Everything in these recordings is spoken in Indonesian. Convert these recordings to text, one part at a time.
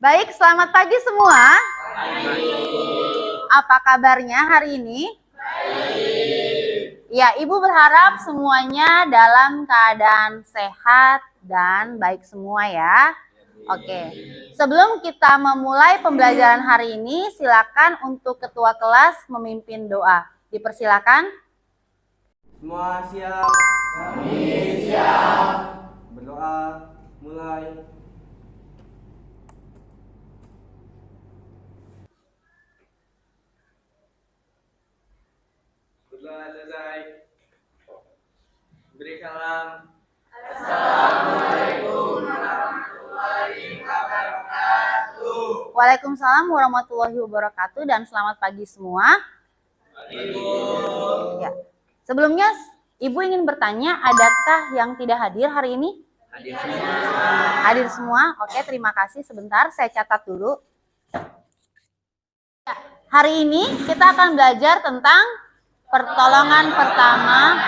Baik, selamat pagi semua. Apa kabarnya hari ini? Ya, Ibu berharap semuanya dalam keadaan sehat dan baik semua ya. Oke, sebelum kita memulai pembelajaran hari ini, silakan untuk ketua kelas memimpin doa. Dipersilakan. Semua siap? Kami siap. Berdoa, mulai. Berdoa selesai. Beri salam. Assalamualaikum warahmatullahi wabarakatuh. Waalaikumsalam warahmatullahi wabarakatuh dan selamat pagi semua. Ibu. Ya. Sebelumnya Ibu ingin bertanya, adakah yang tidak hadir hari ini? Hadir semua. Hadir semua? Oke, terima kasih. Sebentar, saya catat dulu. Ya, hari ini kita akan belajar tentang pertolongan pertama.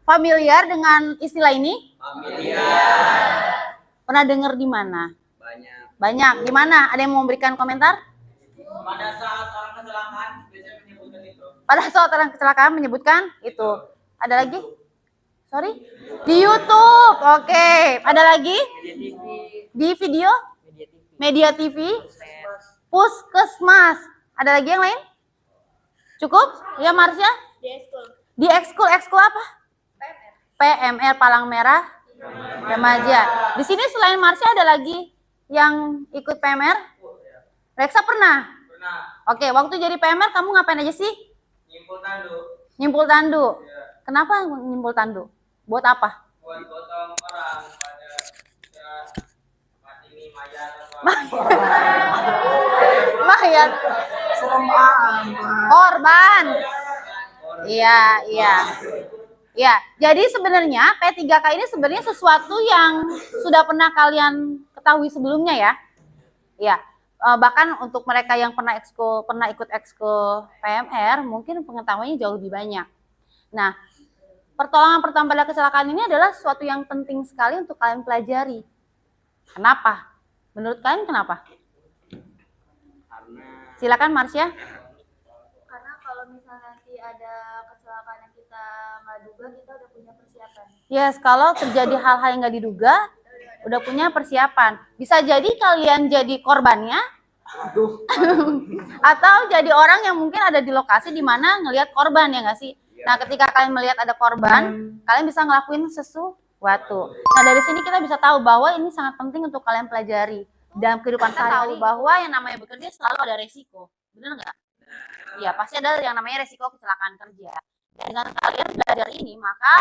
Familiar dengan istilah ini? Familiar. Pernah dengar di mana? Banyak. Banyak. Di mana? Ada yang mau memberikan komentar? Pada saat orang kecelakaan biasanya menyebutkan itu. Pada saat orang kecelakaan menyebutkan itu. Ada lagi? Sorry? Di YouTube. Oke. Ada lagi? Di video? Media TV? Puskesmas. Ada lagi yang lain? Cukup? Ya, Marsya? Di ekskul. Ekskul apa? PMR Palang Merah Remaja. Di sini selain Marsya ada lagi yang ikut PMR? Reksa pernah? Pernah. Oke, waktu jadi PMR kamu ngapain aja sih? Nyimpul tandu. Nyimpul tandu. Ya. Kenapa nyimpul tandu? Buat apa? Buat potong orang pada mati ini mayat apa. Mayat. Korban. Iya, iya. Ya, jadi sebenarnya P3K ini sebenarnya sesuatu yang sudah pernah kalian ketahui sebelumnya ya. Ya, bahkan untuk mereka yang pernah ikut ekskul PMR, mungkin pengetahuannya jauh lebih banyak. Nah, pertolongan pertama pada kecelakaan ini adalah sesuatu yang penting sekali untuk kalian pelajari. Kenapa? Menurut kalian kenapa? Silakan Marsya. Karena kalau misalnya nanti ada kecelakaan yang kita nggak duga, kita udah punya persiapan. Yes, kalau terjadi hal-hal yang nggak diduga, udah punya persiapan. Bisa jadi kalian jadi korbannya, atau jadi orang yang mungkin ada di lokasi di mana ngelihat korban, ya nggak sih? Nah, ketika kalian melihat ada korban, kalian bisa ngelakuin sesuatu. Nah, dari sini kita bisa tahu bahwa ini sangat penting untuk kalian pelajari dalam kehidupan sehari-hari, bahwa yang namanya bekerja selalu ada resiko. Benar nggak? Ya, pasti ada yang namanya resiko kecelakaan kerja. Dan dengan kalian belajar ini, maka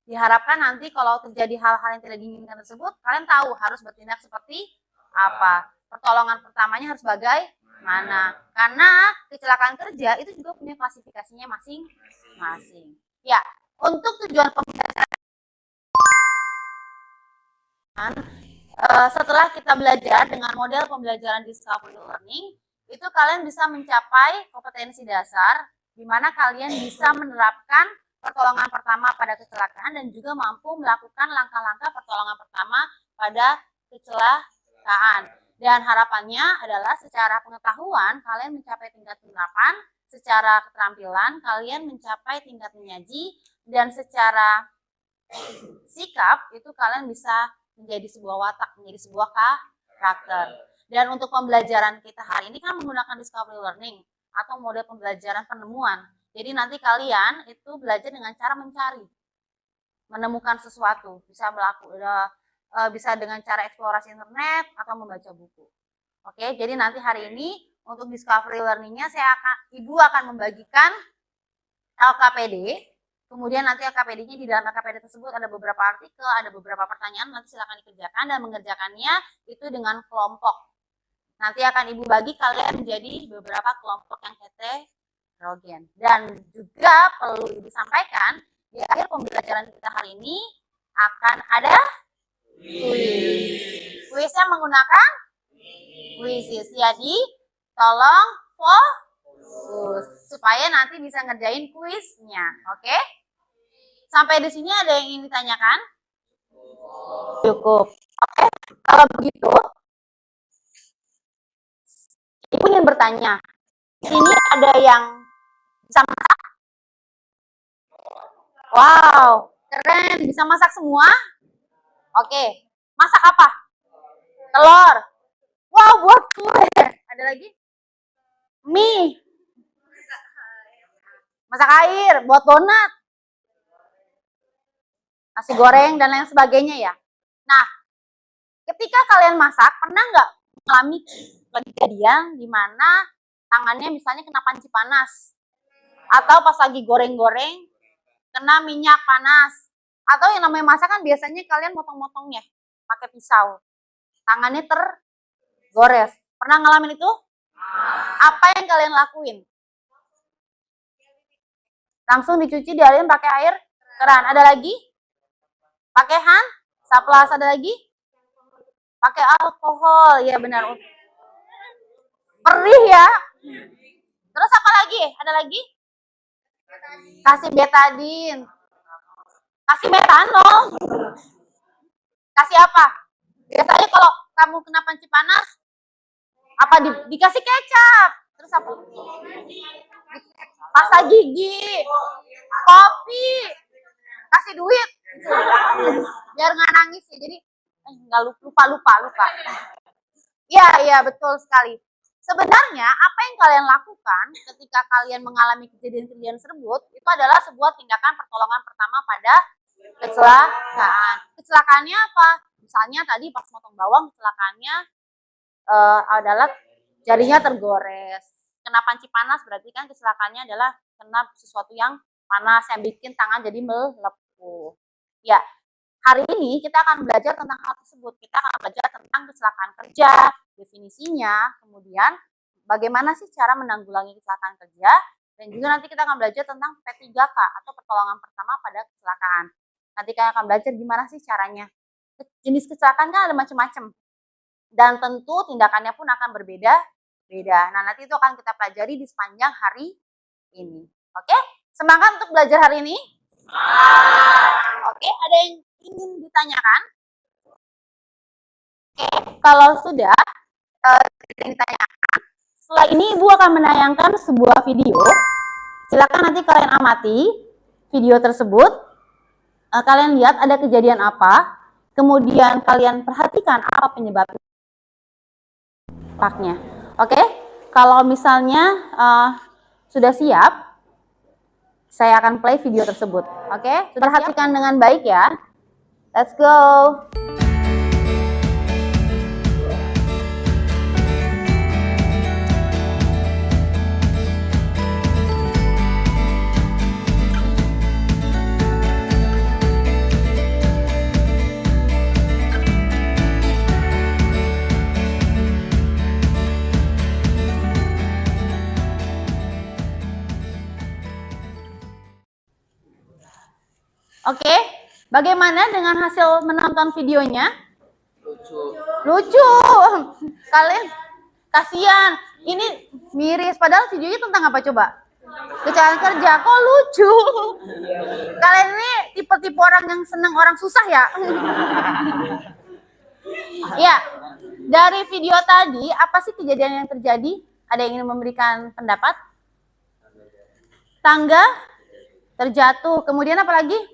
diharapkan nanti kalau terjadi hal-hal yang tidak diinginkan tersebut, kalian tahu harus bertindak seperti apa. Pertolongan pertamanya harus bagaimana. Karena kecelakaan kerja itu juga punya klasifikasinya masing-masing. Ya, untuk tujuan pembelajaran, setelah kita belajar dengan model pembelajaran discovery learning, itu kalian bisa mencapai kompetensi dasar di mana kalian bisa menerapkan pertolongan pertama pada kecelakaan dan juga mampu melakukan langkah-langkah pertolongan pertama pada kecelakaan. Dan harapannya adalah secara pengetahuan kalian mencapai tingkat penerapan, secara keterampilan kalian mencapai tingkat menyaji, dan secara sikap itu kalian bisa menjadi sebuah watak, menjadi sebuah karakter. Dan untuk pembelajaran kita hari ini kan menggunakan discovery learning atau model pembelajaran penemuan. Jadi nanti kalian itu belajar dengan cara mencari, menemukan sesuatu, bisa dengan cara eksplorasi internet atau membaca buku. Oke, jadi nanti hari ini untuk discovery learning-nya Ibu akan membagikan LKPD. Kemudian nanti LKPD-nya, di dalam LKPD tersebut ada beberapa artikel, ada beberapa pertanyaan, nanti silakan dikerjakan dan mengerjakannya itu dengan kelompok. Nanti akan Ibu bagi kalian menjadi beberapa kelompok yang heterogen. Dan juga perlu Ibu sampaikan, di akhir pembelajaran kita hari ini akan ada kuis. Kuisnya menggunakan kuisis. Jadi tolong fokus supaya nanti bisa ngerjain kuisnya. Oke? Sampai di sini ada yang ingin ditanyakan? Cukup. Oke, kalau begitu, Ibu ingin bertanya, di sini ada yang bisa masak? Wow, keren. Bisa masak semua? Oke, masak apa? Telur. Wow, buat kue. Ada lagi? Mie. Masak air, buat donat. Nasi goreng, dan lain sebagainya ya. Nah, ketika kalian masak, pernah nggak mengalami kejadian di mana tangannya misalnya kena panci panas? Atau pas lagi goreng-goreng, kena minyak panas? Atau yang namanya masak kan biasanya kalian motong-motongnya pakai pisau. Tangannya tergores. Pernah ngalamin itu? Apa yang kalian lakuin? Langsung dicuci, dialirin pakai air keran. Ada lagi? Pakai hand saplas. Ada lagi? Pakai alkohol. Ya benar. Perih ya. Terus apa lagi? Ada lagi? Kasih betadin. Kasih metanol. Kasih apa? Biasanya kalau kamu kena panci panas, apa dikasih kecap? Terus apa? Pasta gigi, kopi, kasih duit, biar nggak nangis ya. Jadi nggak lupa. Iya betul sekali. Sebenarnya apa yang kalian lakukan ketika kalian mengalami kejadian-kejadian tersebut itu adalah sebuah tindakan pertolongan pertama pada kecelakaan. Kecelakaannya apa? Misalnya tadi pas motong bawang, kecelakaannya adalah jarinya tergores. Kena panci panas berarti kan kecelakaannya adalah kena sesuatu yang panas yang bikin tangan jadi melepuh. Ya, hari ini kita akan belajar tentang hal tersebut. Kita akan belajar tentang kecelakaan kerja, definisinya, kemudian bagaimana sih cara menanggulangi kecelakaan kerja, dan juga nanti kita akan belajar tentang P3K atau pertolongan pertama pada kecelakaan. Nanti kita akan belajar gimana sih caranya. Jenis kecelakaan kan ada macam-macam. Dan tentu tindakannya pun akan berbeda-beda. Nah, nanti itu akan kita pelajari di sepanjang hari ini. Oke? Semangat untuk belajar hari ini? Oke, ada yang ingin ditanyakan? Oke, kalau sudah ditanyakan, setelah ini Ibu akan menayangkan sebuah video. Silakan nanti kalian amati video tersebut. Kalian lihat ada kejadian apa, kemudian kalian perhatikan apa penyebabnya. Oke, kalau misalnya sudah siap, saya akan play video tersebut. Oke, perhatikan dengan baik ya. Let's go. Oke, bagaimana dengan hasil menonton videonya? Lucu. Kalian kasihan. Ini miris. Padahal videonya tentang apa coba? Kecelakaan kerja. Kok lucu? Kalian ini tipe-tipe orang yang senang orang susah ya? Ya, dari video tadi apa sih kejadian yang terjadi? Ada yang ingin memberikan pendapat? Tangga terjatuh. Kemudian apa lagi?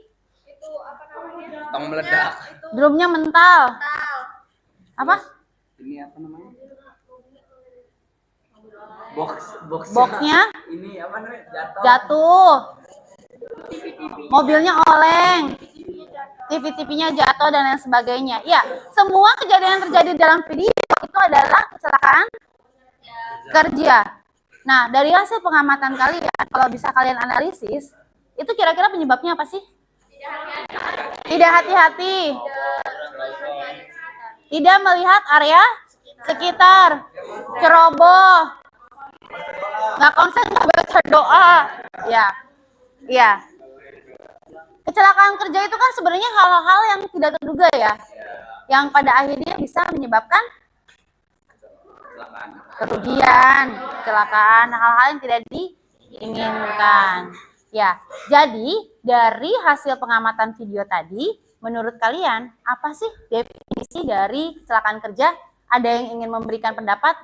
Tong meledak. Drumnya mental. Apa? Ini apa namanya? Boxnya ini apa namanya? jatuh. Mobilnya oleng. TV-nya jatuh dan lain sebagainya. Ya, semua kejadian yang terjadi dalam video itu adalah kecelakaan kerja. Nah, dari hasil pengamatan kalian, kalau bisa kalian analisis, itu kira-kira penyebabnya apa sih? Tidak hati-hati, tidak melihat area sekitar, ceroboh, nggak konsen, nggak baca doa. Ya. Kecelakaan kerja itu kan sebenarnya hal-hal yang tidak terduga ya, yang pada akhirnya bisa menyebabkan kerugian, kecelakaan, hal-hal yang tidak diinginkan. Ya, jadi dari hasil pengamatan video tadi, menurut kalian apa sih definisi dari kecelakaan kerja? Ada yang ingin memberikan pendapat?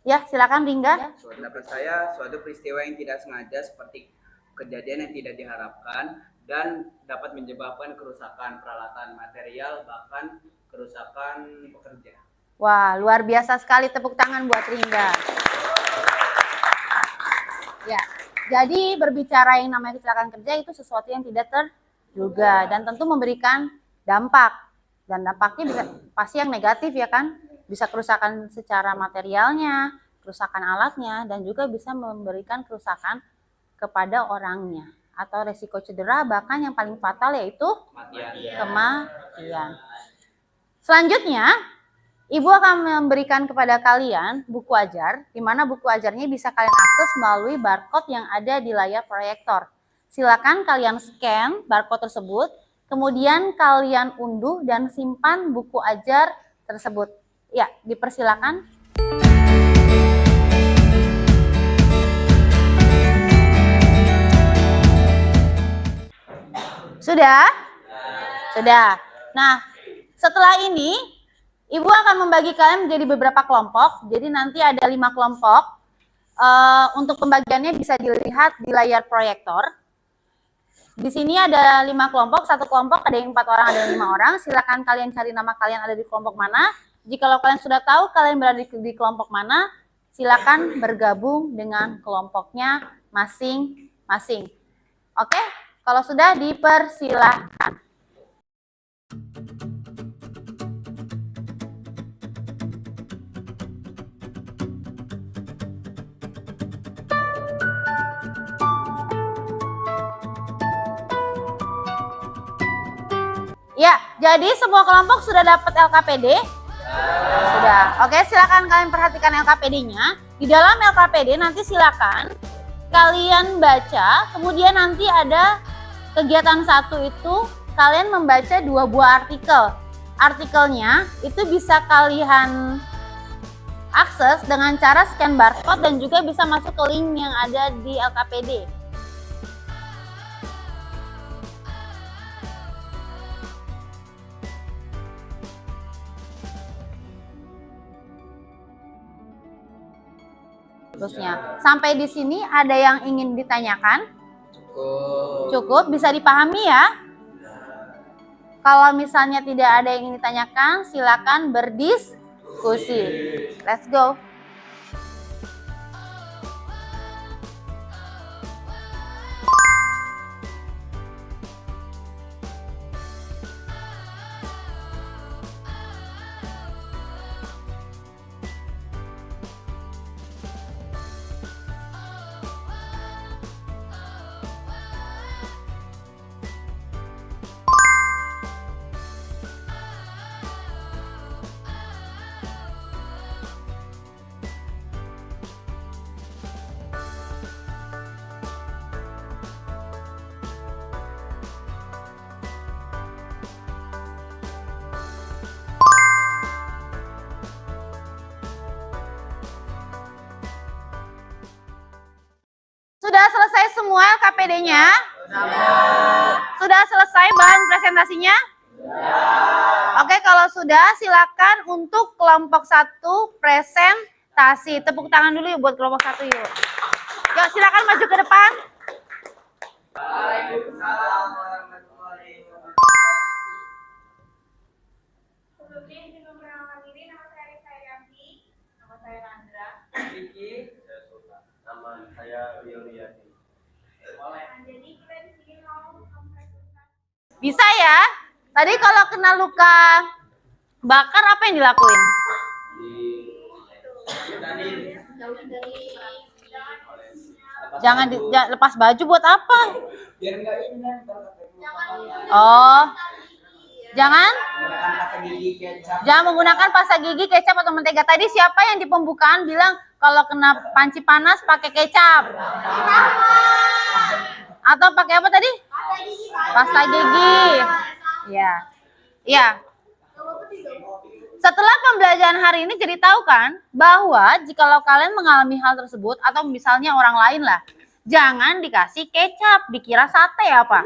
Ya, silakan Ringga. Pendapat saya, suatu peristiwa yang tidak sengaja seperti kejadian yang tidak diharapkan dan dapat menyebabkan kerusakan peralatan material, bahkan kerusakan pekerja. Wah, luar biasa sekali, tepuk tangan buat Ringga. Ya, jadi berbicara yang namanya kecelakaan kerja itu sesuatu yang tidak terduga dan tentu memberikan dampak. Dan dampaknya bisa pasti yang negatif ya kan? Bisa kerusakan secara materialnya, kerusakan alatnya, dan juga bisa memberikan kerusakan kepada orangnya. Atau resiko cedera, bahkan yang paling fatal yaitu kematian. Selanjutnya, Ibu akan memberikan kepada kalian buku ajar, di mana buku ajarnya bisa kalian akses melalui barcode yang ada di layar proyektor. Silakan kalian scan barcode tersebut, kemudian kalian unduh dan simpan buku ajar tersebut. Ya, dipersilakan. Sudah? Sudah. Nah, setelah ini Ibu akan membagi kalian menjadi beberapa kelompok. Jadi nanti ada 5 kelompok. Untuk pembagiannya bisa dilihat di layar proyektor. Di sini ada 5 kelompok. Satu kelompok ada yang 4 orang, ada yang 5 orang. Silakan kalian cari nama kalian ada di kelompok mana. Jika kalian sudah tahu kalian berada di kelompok mana, silakan bergabung dengan kelompoknya masing-masing. Oke? Kalau sudah, dipersilahkan. Ya, jadi semua kelompok sudah dapat LKPD? Sudah. Oke, silakan kalian perhatikan LKPD-nya. Di dalam LKPD nanti silakan kalian baca, kemudian nanti ada kegiatan 1 itu kalian membaca 2 buah artikel. Artikelnya itu bisa kalian akses dengan cara scan barcode dan juga bisa masuk ke link yang ada di LKPD. Terusnya, sampai di sini ada yang ingin ditanyakan? Cukup, bisa dipahami ya? Kalau misalnya tidak ada yang ingin ditanyakan, silakan berdiskusi. Let's go. Sudah selesai semua LKPD-nya? Sudah selesai bahan presentasinya? Oke, kalau sudah silakan untuk kelompok 1 presentasi. Tepuk tangan dulu yuk buat kelompok 1 yuk. Yuk silakan maju ke depan. Waalaikumsalam warahmatullahi wabarakatuh. Sebelumnya izin memperkenalkan diri, nama saya Risa Yanti, nama saya Nandra. Vicky, Nama saya Rio Riyadi. Jadi kita di sini mau mempresentasikan. Bisa ya? Tadi kalau kena luka bakar apa yang dilakuin? Jangan lepas baju buat apa? Biar nggak ini kan. Oh. Jangan Menggunakan pasta gigi kecap. Jangan menggunakan pasta gigi, kecap atau mentega. Tadi siapa yang di pembukaan bilang kalau kena panci panas pakai kecap? Atau pakai apa tadi? Pasta gigi. Ya. Ya. Setelah pembelajaran hari ini jadi tahu kan bahwa jikalau kalian mengalami hal tersebut atau misalnya orang lain lah, jangan dikasih kecap, dikira sate apa?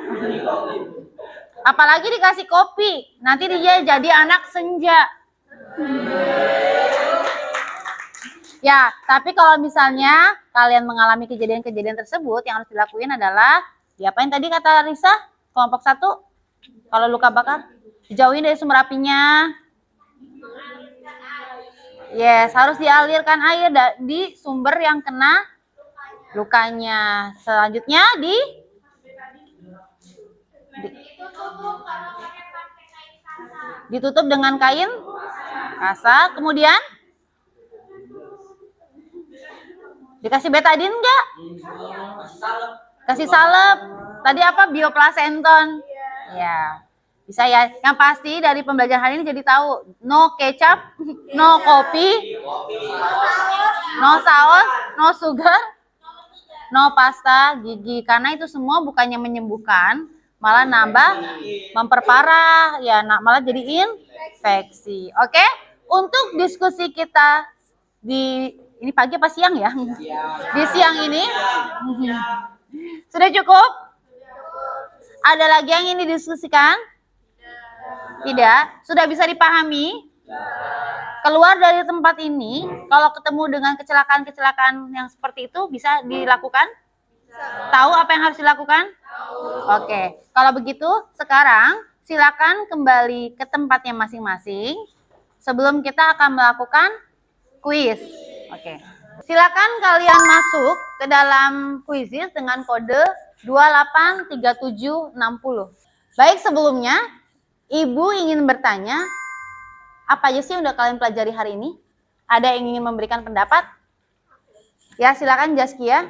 Apalagi dikasih kopi, nanti dia jadi anak senja. Ya, tapi kalau misalnya kalian mengalami kejadian-kejadian tersebut, yang harus dilakuin adalah, diapain tadi kata Risa? Kelompok 1, kalau luka bakar, dijauhin dari sumber apinya. Yes, harus dialirkan air di sumber yang kena lukanya. Selanjutnya ditutup dengan kain kasa. Kemudian dikasih betadin enggak? Kasih salep. Tadi apa? Bioplasenton. Ya. Bisa ya. Yang pasti dari pembelajaran hari ini jadi tahu, no kecap, no kopi, no saus, no sugar, no pasta gigi, karena itu semua bukannya menyembuhkan, malah nambah memperparah ya, malah jadi infeksi. Oke? Untuk diskusi kita di ini pagi apa siang ya? Di siang ini sudah cukup? Ada lagi yang ingin didiskusikan? Tidak? Sudah bisa dipahami? Keluar dari tempat ini, kalau ketemu dengan kecelakaan-kecelakaan yang seperti itu, bisa dilakukan? Tahu apa yang harus dilakukan? Oke, kalau begitu sekarang silakan kembali ke tempatnya masing-masing sebelum kita akan melakukan kuis. Oke, silakan kalian masuk ke dalam kuisis dengan kode 283760. Baik, sebelumnya Ibu ingin bertanya, apa aja sih yang udah kalian pelajari hari ini? Ada yang ingin memberikan pendapat? Ya, silakan Jaskia.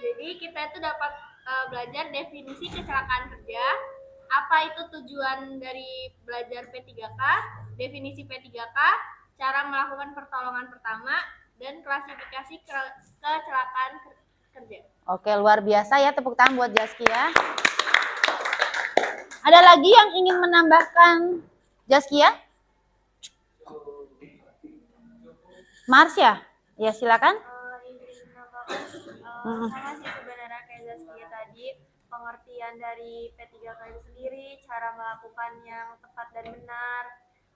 Jadi kita itu dapat belajar definisi kecelakaan kerja, apa itu tujuan dari belajar P3K, definisi P3K, cara melakukan pertolongan pertama, dan klasifikasi kecelakaan kerja. Oke, luar biasa ya, tepuk tangan buat Jaskia. Ada lagi yang ingin menambahkan Jaskia? Marsya, ya silakan. Sama sih sebenarnya kayak Zaskia tadi, pengertian dari P3K itu sendiri, cara melakukan yang tepat dan benar.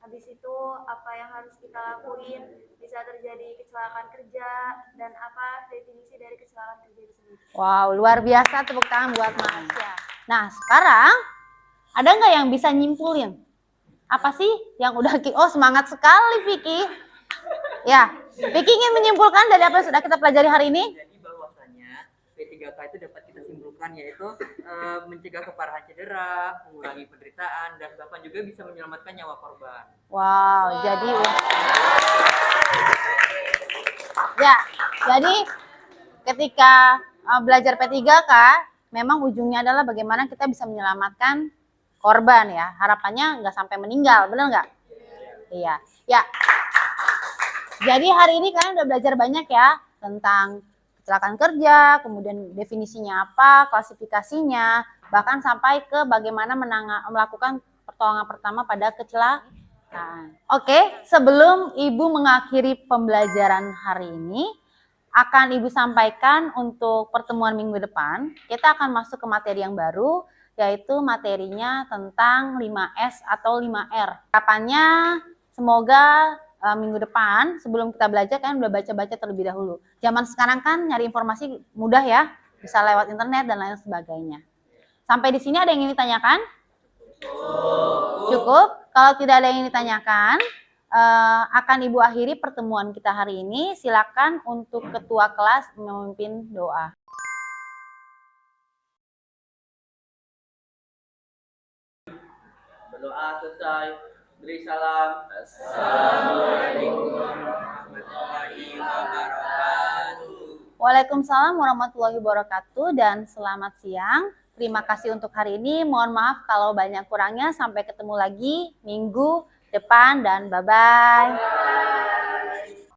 Habis itu apa yang harus kita lakuin bisa terjadi kecelakaan kerja, dan apa definisi dari kecelakaan kerja itu sendiri. Wow, luar biasa, tepuk tangan buat Marsya. Nah, sekarang ada nggak yang bisa nyimpulin? Apa sih yang udah oh semangat sekali Vicky. Ya, Vicky ingin menyimpulkan dari apa yang sudah kita pelajari hari ini? Jadi bahwasanya P3K itu dapat kita simpulkan yaitu mencegah keparahan cedera, mengurangi penderitaan, dan bahkan juga bisa menyelamatkan nyawa korban. Wow, jadi ya, jadi ketika belajar P3K memang ujungnya adalah bagaimana kita bisa menyelamatkan korban ya. Harapannya nggak sampai meninggal, benar nggak? Iya, ya. Jadi hari ini kalian udah belajar banyak ya tentang kecelakaan kerja, kemudian definisinya apa, klasifikasinya, bahkan sampai ke bagaimana melakukan pertolongan pertama pada kecelakaan. Oke, sebelum Ibu mengakhiri pembelajaran hari ini, akan Ibu sampaikan untuk pertemuan minggu depan, kita akan masuk ke materi yang baru, yaitu materinya tentang 5S atau 5R. Harapannya semoga minggu depan sebelum kita belajar kan udah baca-baca terlebih dahulu. Zaman sekarang kan nyari informasi mudah ya, bisa lewat internet dan lain sebagainya. Sampai di sini ada yang ingin ditanyakan? Cukup. Kalau tidak ada yang ingin ditanyakan, akan Ibu akhiri pertemuan kita hari ini. Silakan untuk ketua kelas memimpin doa. Berdoa selesai, beri salam. Assalamualaikum warahmatullahi wabarakatuh. Waalaikumsalam warahmatullahi wabarakatuh dan selamat siang. Terima kasih untuk hari ini. Mohon maaf kalau banyak kurangnya. Sampai ketemu lagi minggu depan dan bye-bye.